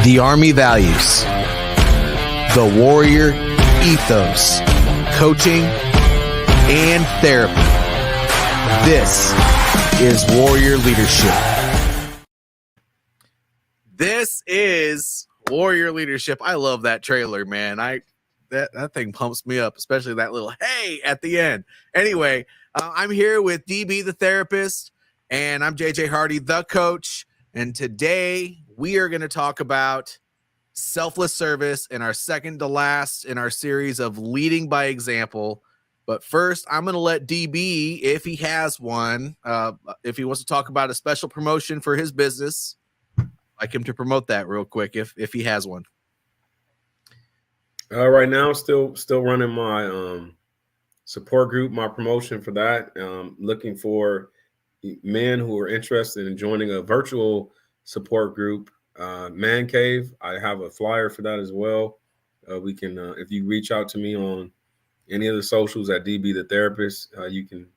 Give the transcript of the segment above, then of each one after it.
The Army values, the warrior ethos, coaching, and therapy. This is Warrior Leadership. This is Warrior Leadership. I love that trailer, man. That thing pumps me up, especially that little hey at the end. Anyway, I'm here with DB the therapist, and I'm JJ Hardy the coach. And today we are going to talk about selfless service in our second to last in our series of leading by example. But first, I'm going to let DB, if he has one, if he wants to talk about a special promotion for his business, I'd like him to promote that real quick if he has one. Right now, still running my support group, my promotion for that. Looking for men who are interested in joining a virtual support group, Man Cave. I have a flyer for that as well. We can, if you reach out to me on any of the socials at DB the therapist, you can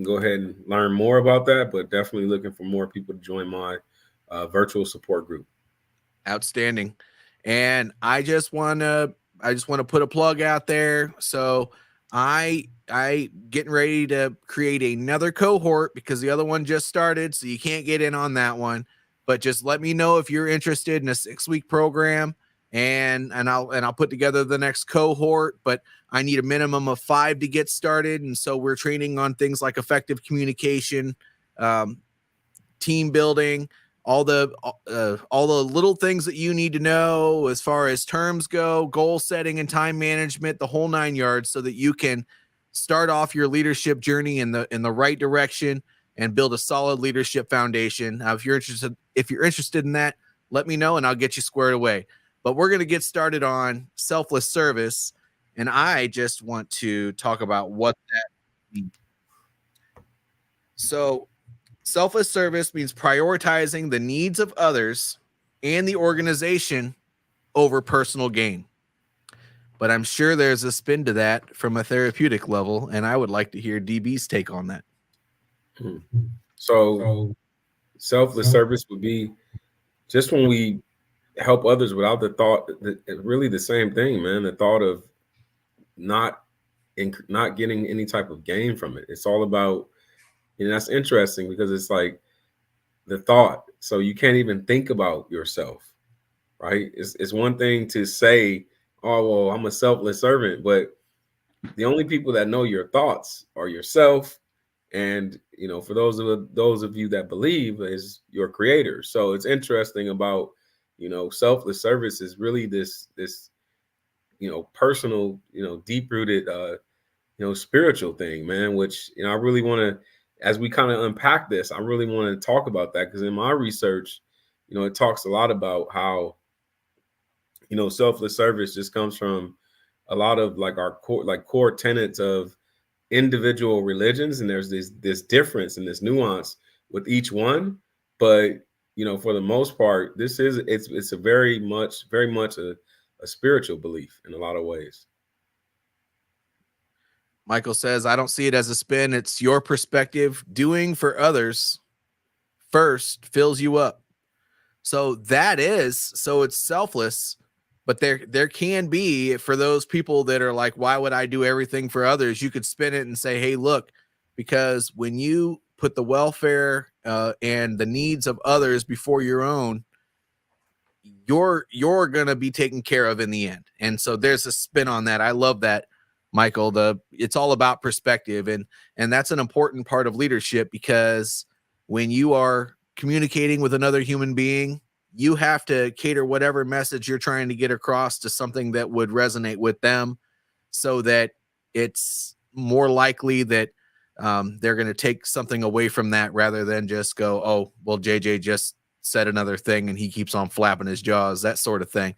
go ahead and learn more about that. But definitely looking for more people to join my virtual support group. Outstanding. And I just want to put a plug out there. So I getting ready to create another cohort because the other one just started, so you can't get in on that one. But just let me know if you're interested in a 6-week program, and I'll put together the next cohort. But I need a minimum of 5 to get started, and so we're training on things like effective communication, team building, all the little things that you need to know as far as terms go, goal setting and time management, the whole 9 yards, so that you can start off your leadership journey in the right direction and build a solid leadership foundation. Now, if you're interested in that, let me know and I'll get you squared away. But we're going to get started on selfless service, and I just want to talk about what that means. So, selfless service means prioritizing the needs of others and the organization over personal gain. But I'm sure there's a spin to that from a therapeutic level, and I would like to hear DB's take on that. So selfless service would be just when we help others without the thought, really the same thing, man. The thought of not getting any type of gain from it. It's all about, and that's interesting because it's like the thought. So you can't even think about yourself, right? It's one thing to say, oh, well, I'm a selfless servant, but the only people that know your thoughts are yourself. And, for those of you that believe, is your creator. So it's interesting about, selfless service is really this, personal, deep rooted, spiritual thing, man, which, I really want to, as we kind of unpack this, I really want to talk about that because in my research, it talks a lot about how, selfless service just comes from a lot of like our core tenets of individual religions. And there's this difference and this nuance with each one. But, for the most part, it's a very much a spiritual belief in a lot of ways. Michael says, I don't see it as a spin. It's your perspective. Doing for others first fills you up. So it's selfless, but there can be, for those people that are like, why would I do everything for others? You could spin it and say, hey, look, because when you put the welfare and the needs of others before your own, you're going to be taken care of in the end. And so there's a spin on that. I love that, Michael. It's all about perspective, and that's an important part of leadership, because when you are communicating with another human being, you have to cater whatever message you're trying to get across to something that would resonate with them, so that it's more likely that they're going to take something away from that rather than just go, oh, well, JJ just said another thing and he keeps on flapping his jaws, that sort of thing.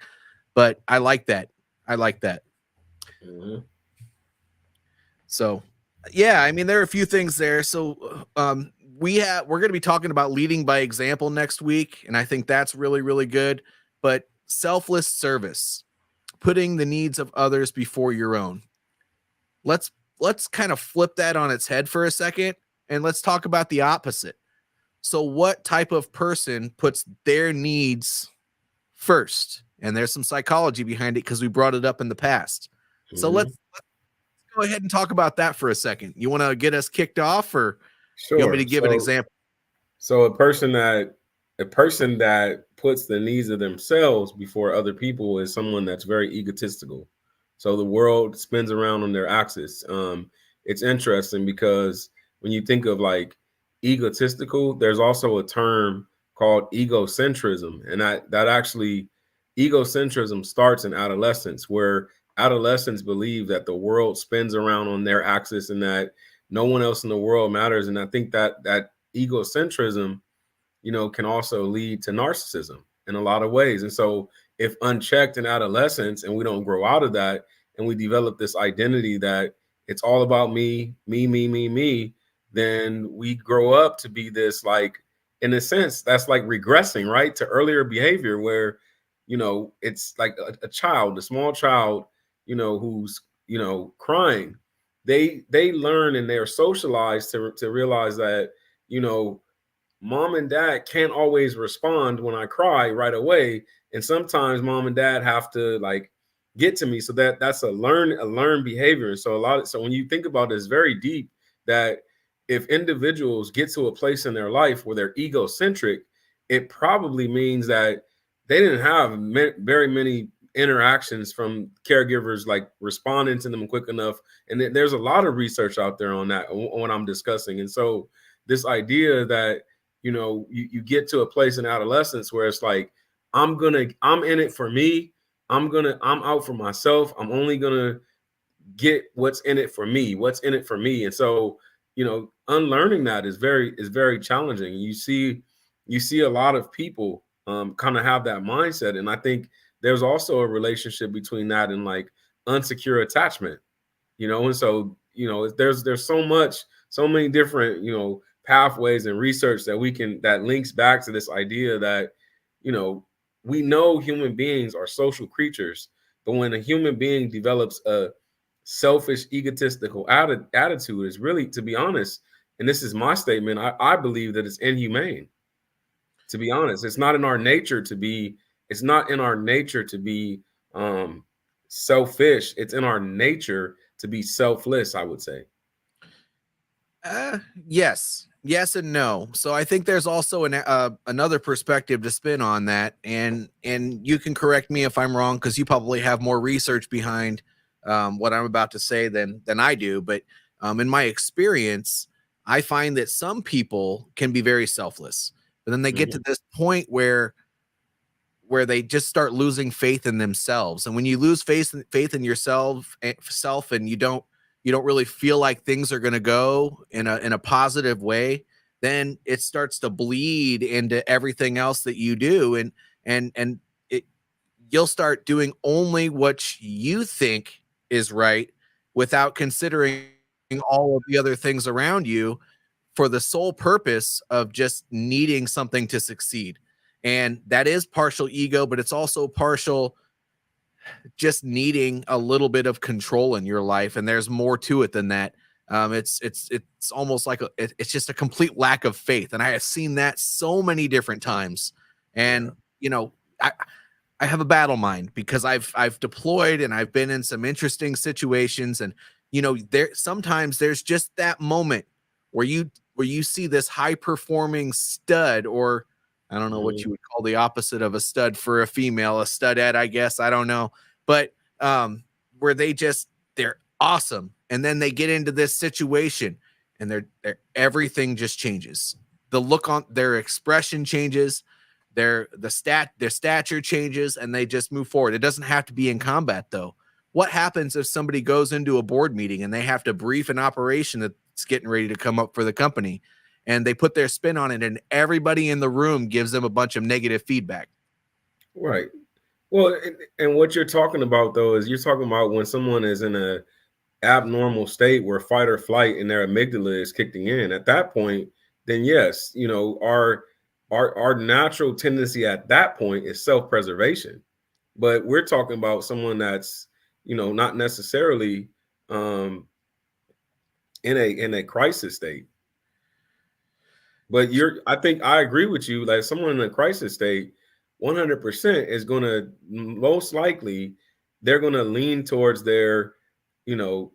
But I like that. Mm-hmm. So, yeah, I mean, there are a few things there. So we're going to be talking about leading by example next week, and I think that's really, really good. But selfless service, putting the needs of others before your own. Let's kind of flip that on its head for a second, and let's talk about the opposite. So what type of person puts their needs first. And there's some psychology behind it because we brought it up in the past. So Hmm. let's go ahead and talk about that for a second. You want to get us kicked off, or you want me to Sure. give an example? So a person that puts the needs of themselves before other people is someone that's very egotistical. So the world spins around on their axis. It's interesting because when you think of like egotistical, there's also a term called egocentrism, and that actually egocentrism starts in adolescence, where adolescents believe that the world spins around on their axis and that no one else in the world matters. And I think that egocentrism, can also lead to narcissism in a lot of ways. And so, if unchecked in adolescence and we don't grow out of that and we develop this identity that it's all about me, me, me, me, me, then we grow up to be this, like, in a sense, that's like regressing, right, to earlier behavior where, it's like a child, a small child, who's, crying. They learn and they're socialized to realize that, you know, mom and dad can't always respond when I cry right away, and sometimes mom and dad have to like get to me. So that's a learned behavior. So so when you think about it, it's very deep that if individuals get to a place in their life where they're egocentric, it probably means that they didn't have very many interactions from caregivers like responding to them quick enough. And there's a lot of research out there on that, on what I'm discussing. And so this idea that you get to a place in adolescence where it's like, I'm in it for me. I'm out for myself. I'm only gonna get what's in it for me. What's in it for me. And so, unlearning that is very challenging. You see a lot of people kind of have that mindset. And I think there's also a relationship between that and like unsecure attachment. And so there's so many different pathways and research that links back to this idea that you know we know human beings are social creatures, but when a human being develops a selfish, egotistical attitude, is really, to be honest, and this is my statement, I believe that it's inhumane. To be honest, it's not in our nature to be um selfish. It's in our nature to be selfless, I would say. Yes and no. So I think there's also another perspective to spin on that, and you can correct me if I'm wrong because you probably have more research behind what I'm about to say than I do. But in my experience, I find that some people can be very selfless, but then they get to Mhm. this point where they just start losing faith in themselves. And when you lose faith in yourself self, and you don't really feel like things are going to go in a positive way, then it starts to bleed into everything else that you do, and it, you'll start doing only what you think is right without considering all of the other things around you for the sole purpose of just needing something to succeed. And that is partial ego, but it's also partial just needing a little bit of control in your life. And there's more to it than that. It's almost like it's just a complete lack of faith. And I have seen that so many different times. Yeah. And I have a battle mind because I've deployed and I've been in some interesting situations, and there sometimes there's just that moment where you see this high performing stud, or I don't know what Mhm. you would call the opposite of a stud for a female, a studette, I guess, I don't know. But where they're awesome, and then they get into this situation and they're everything just changes. The look on their expression changes, their stature changes, and they just move forward. It doesn't have to be in combat though. What happens if somebody goes into a board meeting and they have to brief an operation that's getting ready to come up for the company, and they put their spin on it, and everybody in the room gives them a bunch of negative feedback? Right. Well, and what you're talking about though is you're talking about when someone is in a abnormal state where fight or flight and their amygdala is kicking in. At that point, then yes, our natural tendency at that point is self-preservation. But we're talking about someone that's not necessarily um in a crisis state. But I think I agree with you. Like someone in a crisis state, 100% is going to most likely they're going to lean towards their, you know,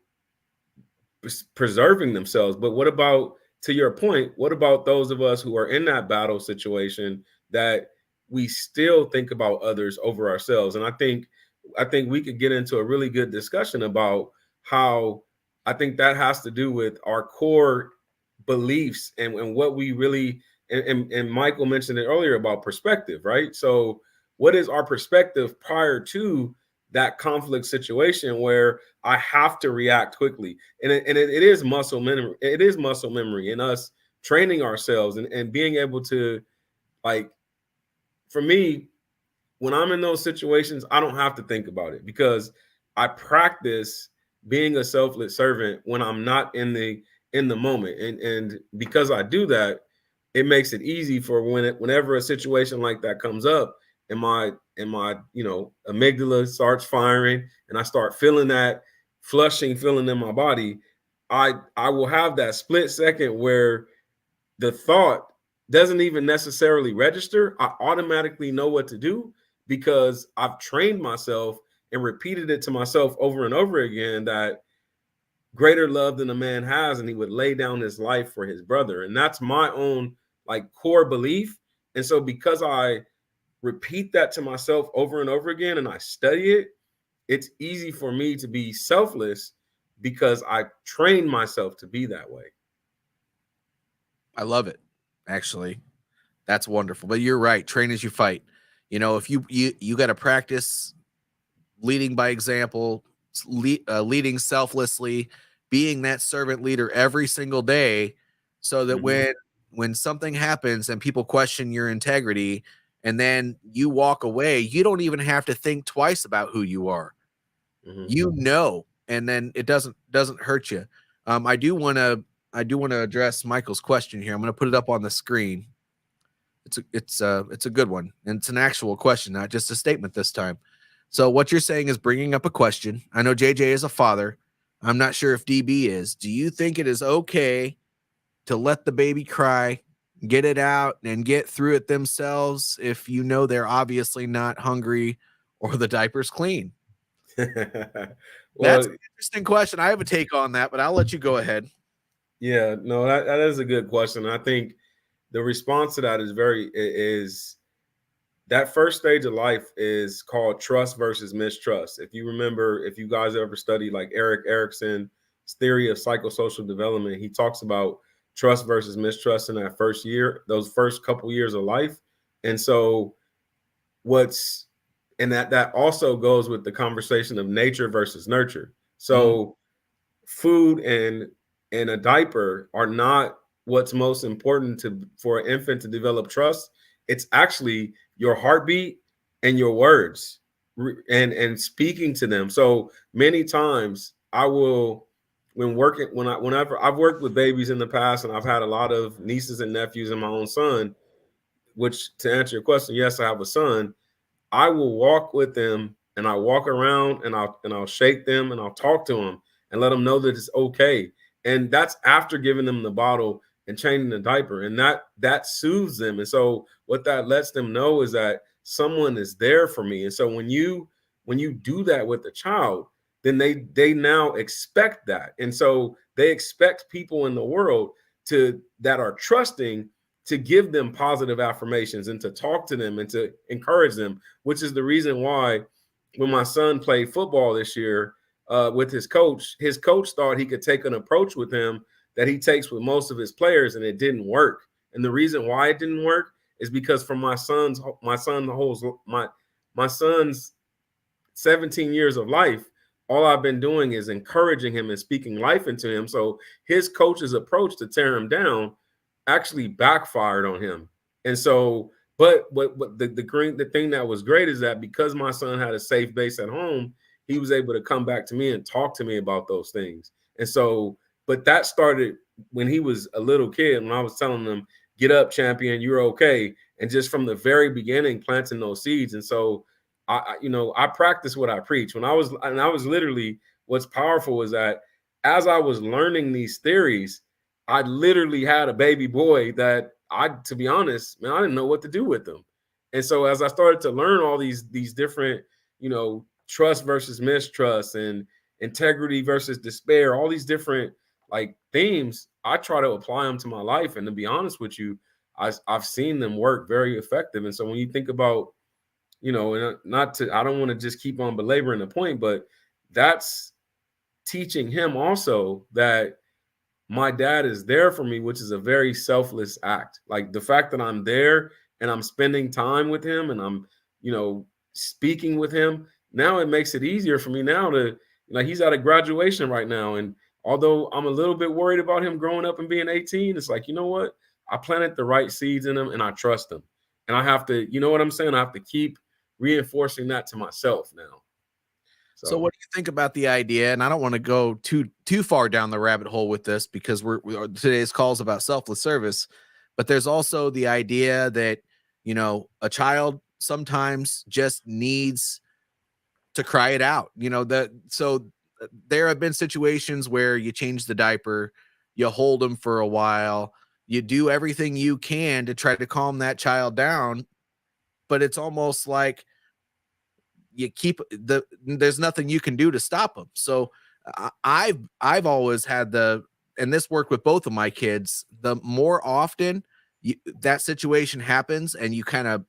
preserving themselves. But what about, to your point, what about those of us who are in that battle situation that we still think about others over ourselves? And I think we could get into a really good discussion about how I think that has to do with our core beliefs and what we really, and Michael mentioned it earlier about perspective, right? So what is our perspective prior to that conflict situation where I have to react quickly? And it is muscle memory. It is muscle memory in us training ourselves and being able to, like, for me, when I'm in those situations, I don't have to think about it because I practice being a selfless servant when I'm not in the moment. And because I do that, it makes it easy for whenever a situation like that comes up and my amygdala starts firing and I start feeling that flushing feeling in my body, I will have that split second where the thought doesn't even necessarily register. I automatically know what to do because I've trained myself and repeated it to myself over and over again that greater love than a man has, and he would lay down his life for his brother. And that's my own like core belief. And so because I repeat that to myself over and over again and I study it, it's easy for me to be selfless because I trained myself to be that way. I love it. Actually, that's wonderful. But you're right. Train as you fight. You know, if you got to practice leading by example, leading selflessly, being that servant leader every single day, so that when something happens and people question your integrity, and then you walk away, you don't even have to think twice about who you are. You know, and then it doesn't hurt you. I do want to address Michael's question here. I'm going to put it up on the screen. It's a good one, and it's an actual question, not just a statement this time. So what you're saying is bringing up a question. I know JJ is a father. I'm not sure if DB is. Do you think it is okay to let the baby cry, get it out, and get through it themselves if you know they're obviously not hungry or the diaper's clean? That's Well, an interesting question. I have a take on that, but I'll let you go ahead. yeah, no, that is a good question. I think the response to that is that first stage of life is called trust versus mistrust. If you remember, if you guys ever studied like Eric Erickson's theory of psychosocial development, he talks about trust versus mistrust in that first year, those first couple years of life. And so that also goes with the conversation of nature versus nurture. So food and a diaper are not what's most important for an infant to develop trust. It's actually your heartbeat and your words and speaking to them. So many times I will, whenever I've worked with babies in the past and I've had a lot of nieces and nephews and my own son, which, to answer your question, yes, I have a son. I will walk with them and I walk around and I'll shake them and I'll talk to them and let them know that it's okay. And that's after giving them the bottle and changing the diaper. And that soothes them. And so what that lets them know is that someone is there for me. And so when you do that with a child, then they now expect that. And so they expect people in the world that are trusting to give them positive affirmations and to talk to them and to encourage them, which is the reason why when my son played football this year with his coach thought he could take an approach with him that he takes with most of his players, and it didn't work. And the reason why it didn't work is because from my son's 17 years of life, all I've been doing is encouraging him and speaking life into him. So his coach's approach to tear him down actually backfired on him. And so, but the thing that was great is that because my son had a safe base at home, he was able to come back to me and talk to me about those things. And so, but that started when he was a little kid, when I was telling him, get up, champion, you're okay. And just from the very beginning, planting those seeds. And so I practice what I preach. I was literally, what's powerful is that as I was learning these theories, I literally had a baby boy that to be honest, man, I didn't know what to do with them. And so as I started to learn all these different, trust versus mistrust and integrity versus despair, all these different like themes, I try to apply them to my life. And to be honest with you, I've seen them work very effective. And so when you think about, and I don't want to just keep on belaboring the point, but that's teaching him also that my dad is there for me, which is a very selfless act. Like the fact that I'm there and I'm spending time with him and I'm, speaking with him, now it makes it easier for me now to, like, he's at a graduation right now. And although I'm a little bit worried about him growing up and being 18, it's like, you know what? I planted the right seeds in him and I trust him. And I have to, you know what I'm saying? I have to keep reinforcing that to myself now. So what do you think about the idea? And I don't want to go too far down the rabbit hole with this because today's call is about selfless service, but there's also the idea that, a child sometimes just needs to cry it out. So there have been situations where you change the diaper, you hold them for a while, you do everything you can to try to calm that child down, but it's almost like there's nothing you can do to stop them. So I've always had and this worked with both of my kids, the more often that situation happens and you kind of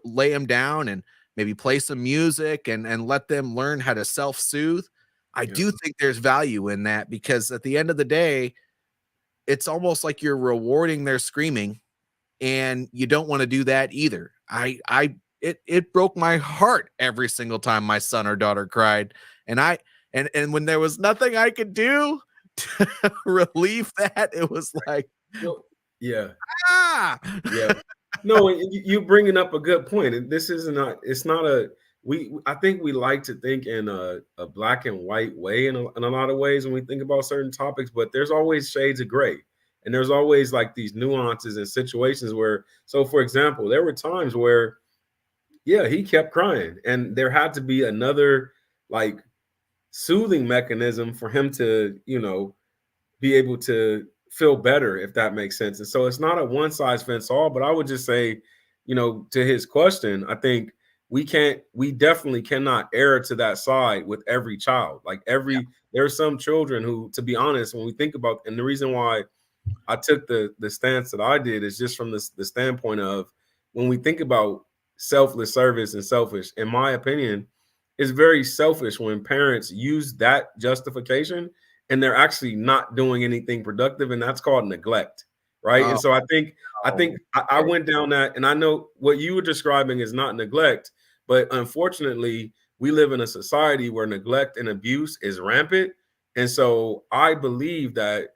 lay them down and maybe play some music and let them learn how to self-soothe. I do think there's value in that, because at the end of the day, it's almost like you're rewarding their screaming, and you don't want to do that either. It broke my heart every single time my son or daughter cried. And when there was nothing I could do to relieve that, it was like, yeah. Ah! Yeah. No, you bringing up a good point. This is not, it's not I think we like to think in a black and white way in a lot of ways when we think about certain topics, but there's always shades of gray. And there's always like these nuances and situations where, so for example, there were times where, yeah, he kept crying and there had to be another like soothing mechanism for him to, be able to feel better, if that makes sense. And so it's not a one size fits all, but I would just say, to his question, I think we definitely cannot err to that side with every child. Like there are some children who, to be honest, when we think about, and the reason why I took the stance that I did is just from the standpoint of, when we think about selfless service and selfish, in my opinion, it's very selfish when parents use that justification and they're actually not doing anything productive, and that's called neglect, right? And so I think I went down that, and I know what you were describing is not neglect, but unfortunately, we live in a society where neglect and abuse is rampant, and so I believe that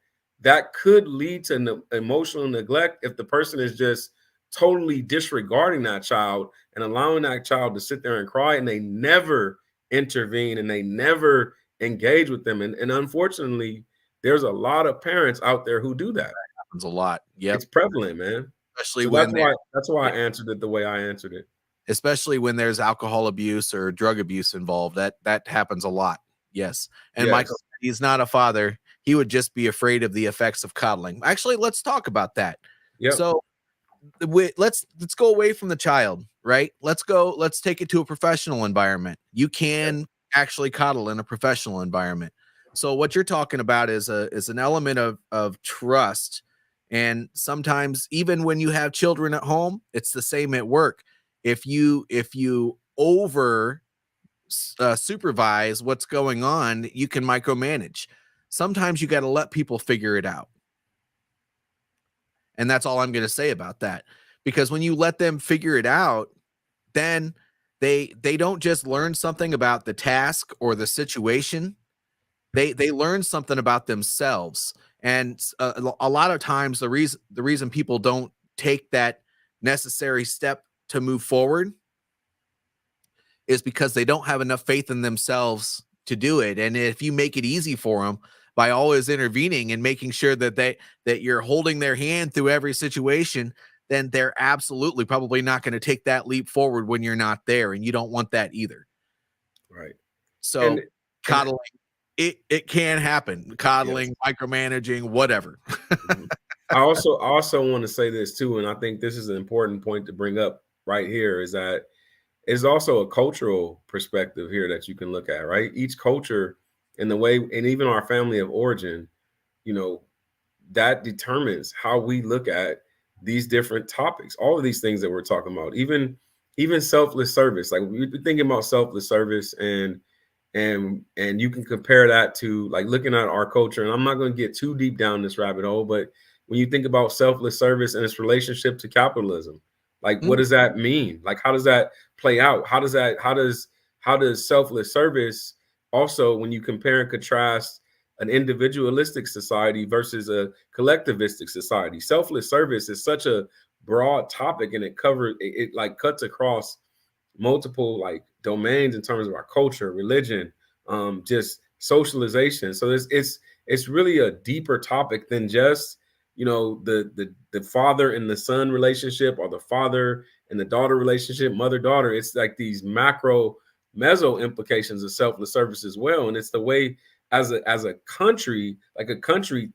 could lead to emotional neglect if the person is just totally disregarding that child and allowing that child to sit there and cry, and they never intervene and they never engage with them. And unfortunately, there's a lot of parents out there who do that. Happens a lot. Yeah, it's prevalent, man. Especially so when that's why I answered it the way I answered it. Especially when there's alcohol abuse or drug abuse involved. That happens a lot. Yes. And yes. Michael, he's not a father. He would just be afraid of the effects of coddling. Actually, let's talk about that. Yep. So let's go away from the child, right? Let's take it to a professional environment. You can actually coddle in a professional environment. So what you're talking about is an element of trust. And sometimes even when you have children at home, it's the same at work. If you over supervise what's going on, you can micromanage. Sometimes you got to let people figure it out. And that's all I'm going to say about that. Because when you let them figure it out, then they don't just learn something about the task or the situation. They learn something about themselves. And a lot of times the reason people don't take that necessary step to move forward is because they don't have enough faith in themselves to do it. And if you make it easy for them by always intervening and making sure that you're holding their hand through every situation, then they're absolutely probably not going to take that leap forward when you're not there. And you don't want that either. Right. So coddling, it can happen. Coddling, yes. Micromanaging, whatever. I also want to say this too, and I think this is an important point to bring up. right here is that it's also a cultural perspective here that you can look at, right? Each culture and the way, and even our family of origin, you know, that determines how we look at these different topics, all of these things that we're talking about, even selfless service. Like we're thinking about selfless service, and you can compare that to like looking at our culture. And I'm not going to get too deep down this rabbit hole, but when you think about selfless service and its relationship to capitalism, like what does that mean? Like how does that play out? How does selfless service also, when you compare and contrast an individualistic society versus a collectivistic society? Selfless service is such a broad topic, and it like cuts across multiple like domains in terms of our culture, religion, just socialization. So it's really a deeper topic than just, you know, the father and the son relationship, or the father and the daughter relationship, mother daughter. It's like these macro meso implications of selfless service as well. And it's the way as a country, like a country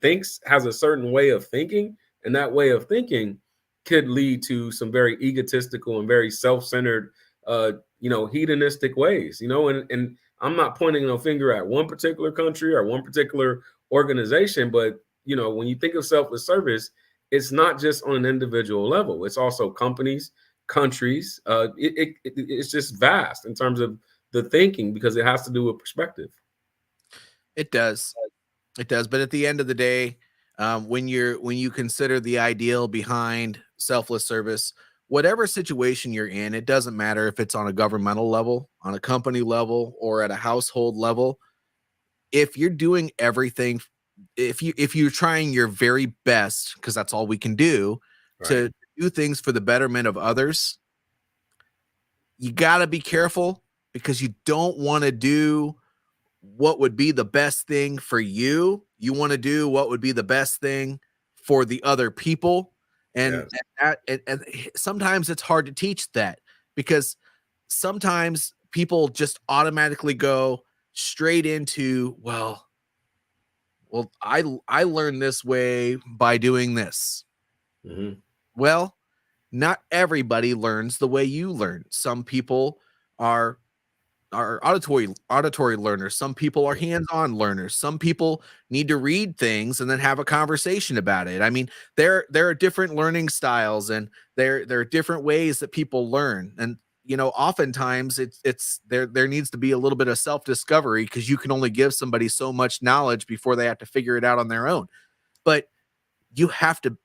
has a certain way of thinking, and that way of thinking could lead to some very egotistical and very self-centered hedonistic ways, and I'm not pointing no finger at one particular country or one particular organization, but when you think of selfless service, it's not just on an individual level, it's also companies, countries. It's just vast in terms of the thinking, because it has to do with perspective. It does. It does. But at the end of the day, when you consider the ideal behind selfless service, whatever situation you're in, it doesn't matter if it's on a governmental level, on a company level, or at a household level. If you're doing everything, if you're trying your very best, because that's all we can do, Right. to do things for the betterment of others, you got to be careful, because you don't want to do what would be the best thing for you. You want to do what would be the best thing for the other people. And, Yes. and sometimes it's hard to teach that, because sometimes people just automatically go straight into, well, I learned this way by doing this. Mm-hmm. Well, not everybody learns the way you learn. Some people are auditory learners. Some people are hands-on learners. Some people need to read things and then have a conversation about it. I mean, there are different learning styles, and there are different ways that people learn. And oftentimes it's there needs to be a little bit of self-discovery, because you can only give somebody so much knowledge before they have to figure it out on their own. But you have to,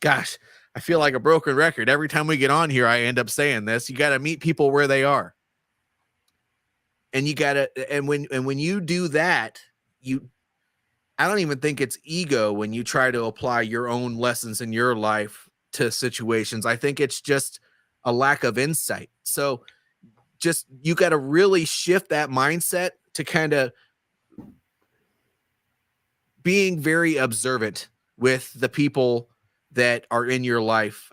gosh, I feel like a broken record. Every time we get on here, I end up saying this. You got to meet people where they are. And you gotta, and when you do that, I don't even think it's ego when you try to apply your own lessons in your life to situations. I think it's just a lack of insight. So just, you got to really shift that mindset to kind of being very observant with the people that are in your life,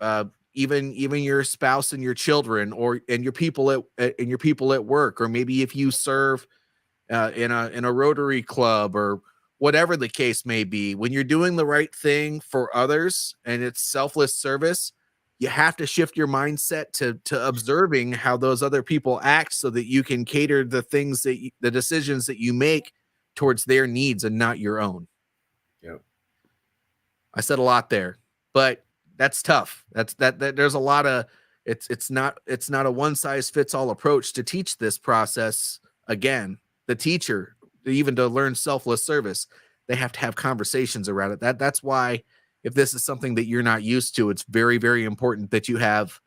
even your spouse and your children, and your people at work, or maybe if you serve in a Rotary club, or whatever the case may be. When you're doing the right thing for others and it's selfless service, you have to shift your mindset to observing how those other people act, so that you can cater the decisions that you make towards their needs and not your own. Yeah. I said a lot there, but that's tough. That there's a lot of, it's not a one size fits all approach to teach this process. Again, the teacher, even to learn selfless service, they have to have conversations around it. That's why, if this is something that you're not used to, it's very, very important that you have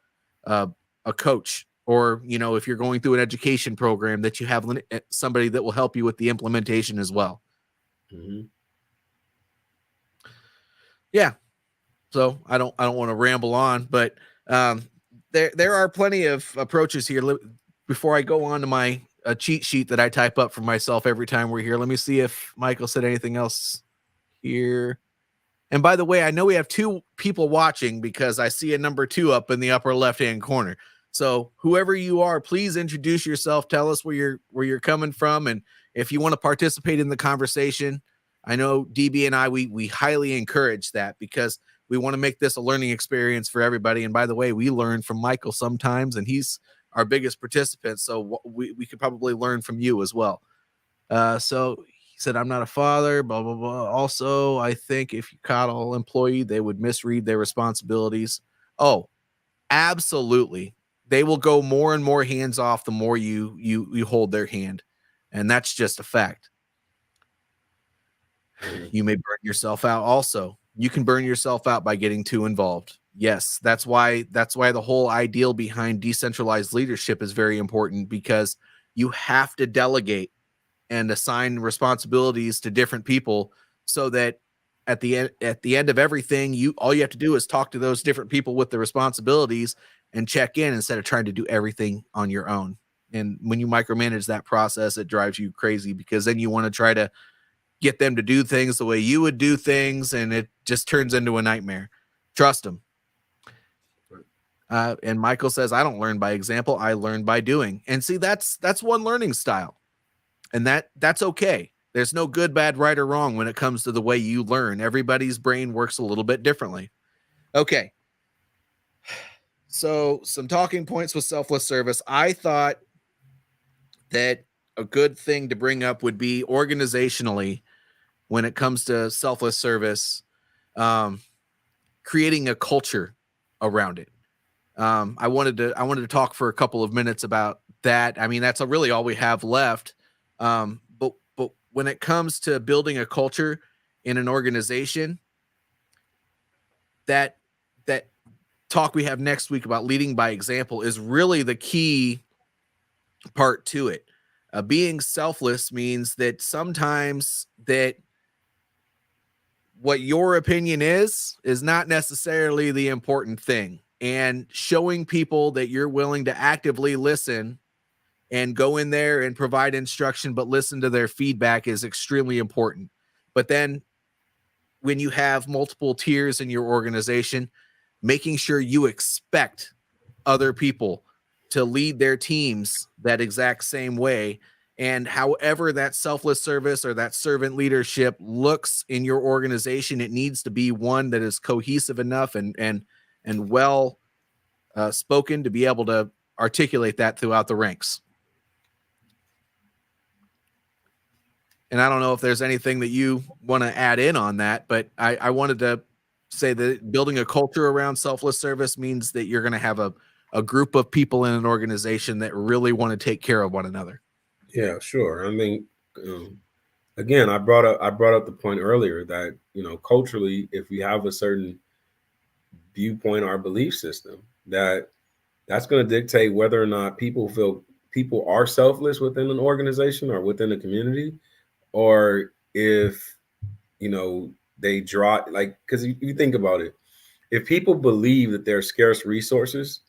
a coach, or if you're going through an education program, that you have somebody that will help you with the implementation as well. Mm-hmm. Yeah. So I don't want to ramble on, but there are plenty of approaches here. Before I go on to my cheat sheet that I type up for myself every time we're here, let me see if Michael said anything else here. And by the way, I know we have 2 people watching, because I see a number 2 up in the upper left-hand corner. So whoever you are, please introduce yourself. Tell us where you're coming from, and if you want to participate in the conversation. I know DB and I, we highly encourage that, because We want to make this a learning experience for everybody. And by the way, we learn from Michael sometimes, and he's our biggest participant. So we could probably learn from you as well. So he said, I'm not a father, blah, blah, blah. Also, I think if you coddle an employee, they would misread their responsibilities. Oh, absolutely. They will go more and more hands off the more you hold their hand. And that's just a fact. You may burn yourself out also. You can burn yourself out by getting too involved. Yes, that's why the whole ideal behind decentralized leadership is very important, because you have to delegate and assign responsibilities to different people, so that at the end of everything, all you have to do is talk to those different people with the responsibilities and check in, instead of trying to do everything on your own. And when you micromanage that process, it drives you crazy, because then you want to try to get them to do things the way you would do things, and it just turns into a nightmare. Trust them. And Michael says, I don't learn by example, I learn by doing. And see, that's one learning style. And that's okay. There's no good, bad, right, or wrong when it comes to the way you learn. Everybody's brain works a little bit differently. Okay. So some talking points with selfless service. I thought that a good thing to bring up would be organizationally, when it comes to selfless service, creating a culture around it. I wanted to talk for a couple of minutes about that. I mean, that's really all we have left. But when it comes to building a culture in an organization, that talk we have next week about leading by example is really the key part to it. Being selfless means that sometimes that what your opinion is not necessarily the important thing, and showing people that you're willing to actively listen and go in there and provide instruction, but listen to their feedback, is extremely important. But then when you have multiple tiers in your organization, making sure you expect other people to lead their teams that exact same way. And however that selfless service or that servant leadership looks in your organization, it needs to be one that is cohesive enough and well spoken to be able to articulate that throughout the ranks. And I don't know if there's anything that you want to add in on that, but I wanted to say that building a culture around selfless service means that you're going to have a group of people in an organization that really want to take care of one another. Yeah, sure. I mean, again, I brought up the point earlier that, culturally, if we have a certain viewpoint or belief system, that's going to dictate whether or not people feel people are selfless within an organization or within a community, or if they draw, like, because you think about it, if people believe that there are scarce resources,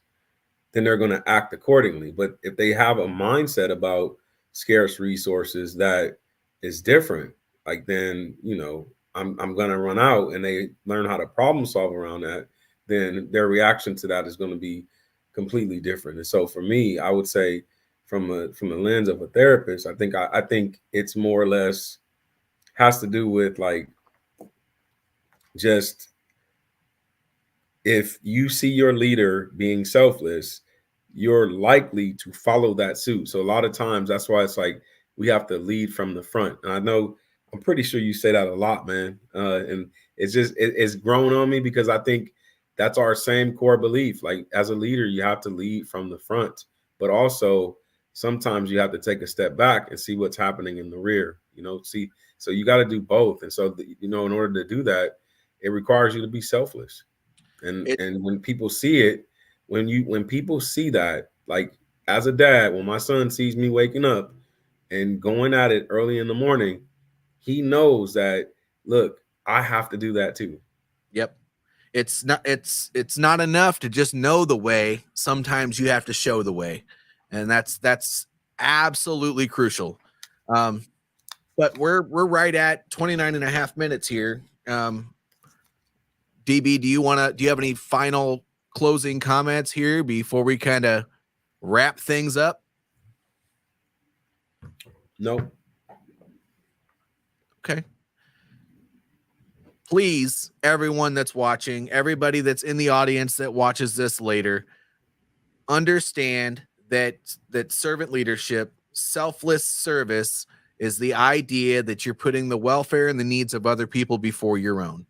then they're going to act accordingly. But if they have a mindset about scarce resources that is different, like, then I'm going to run out, and they learn how to problem solve around that, then their reaction to that is going to be completely different. And so for me, I would say, from the lens of a therapist, I think it's more or less has to do with, like, just, if you see your leader being selfless, you're likely to follow that suit. So a lot of times, that's why it's like we have to lead from the front. And I know, I'm pretty sure you say that a lot, man. And it's just it's grown on me, because I think that's our same core belief. Like, as a leader, you have to lead from the front, but also sometimes you have to take a step back and see what's happening in the rear. So you got to do both. And so in order to do that, it requires you to be selfless. And when people see it, when people see that, like, as a dad, when my son sees me waking up and going at it early in the morning, he knows that, look, I have to do that too. Yep. It's not enough to just know the way. Sometimes you have to show the way. And that's absolutely crucial. But we're right at 29 and a half minutes here. DB, do you have any final closing comments here before we kind of wrap things up? Nope. Okay. please, everyone that's watching, everybody that's in the audience that watches this later, understand that servant leadership, selfless service, is the idea that you're putting the welfare and the needs of other people before your own.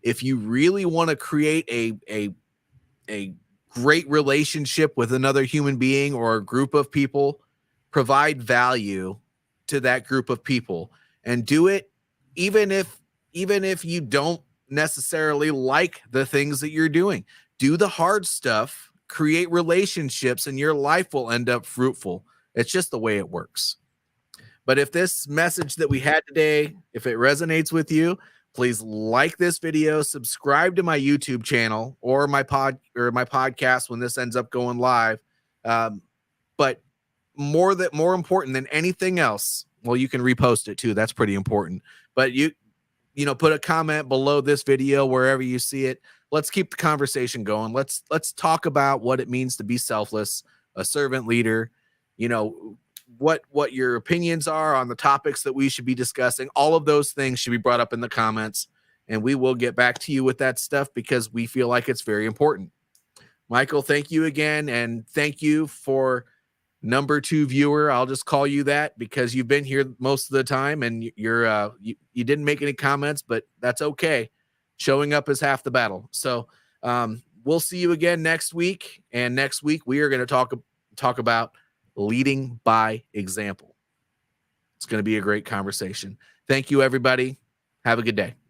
If you really want to create a great relationship with another human being or a group of people, provide value to that group of people, and do it even if you don't necessarily like the things that you're doing. Do the hard stuff, create relationships, and your life will end up fruitful. It's just the way it works. But if this message that we had today, if it resonates with you, please like this video, subscribe to my YouTube channel or my podcast when this ends up going live. But more important than anything else, well, you can repost it too. That's pretty important. But you put a comment below this video wherever you see it. Let's keep the conversation going. Let's talk about what it means to be selfless, a servant leader. What your opinions are on the topics that we should be discussing. All of those things should be brought up in the comments, and we will get back to you with that stuff because we feel like it's very important. Michael, thank you again, and thank you for number 2 viewer. I'll just call you that because you've been here most of the time, and you didn't make any comments, but that's okay. Showing up is half the battle. So we'll see you again next week, and next week we are going to talk about leading by example. It's going to be a great conversation. Thank you, everybody. Have a good day.